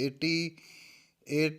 88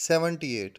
78،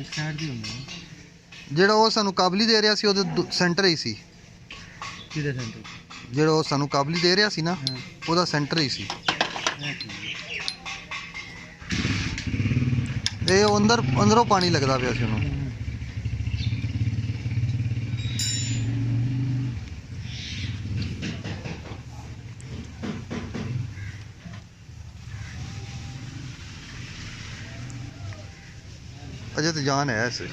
ਇਸ ਸਾਈਡ ਦੀ ਹੁੰਦਾ ਹੈ। ਜਿਹੜਾ ਉਹ ਸਾਨੂੰ ਕਾਬਲੀ ਦੇ ਰਿਹਾ ਸੀ ਉਹਦੇ ਸੈਂਟਰ ਹੀ ਸੀ ਕਿਹਦੇ ਸੈਂਟਰ? ਜਿਹੜਾ ਉਹ ਸਾਨੂੰ ਕਾਬਲੀ ਦੇ ਰਿਹਾ ਸੀ ਨਾ ਹਾਂ ਉਹਦਾ ਸੈਂਟਰ ਹੀ ਸੀ ਇਹ ਠੀਕ ਇਹ ਅੰਦਰੋਂ ਪਾਣੀ ਲੱਗਦਾ ਪਿਆ ਸੀ ਉਹਨੂੰ ਹੈ। ਅਜੇ ਤਾਂ ਜਾਨ ਹੈ ਇਸ ਵਿੱਚ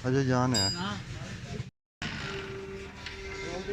अजय जान है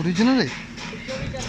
ओरिजिनल है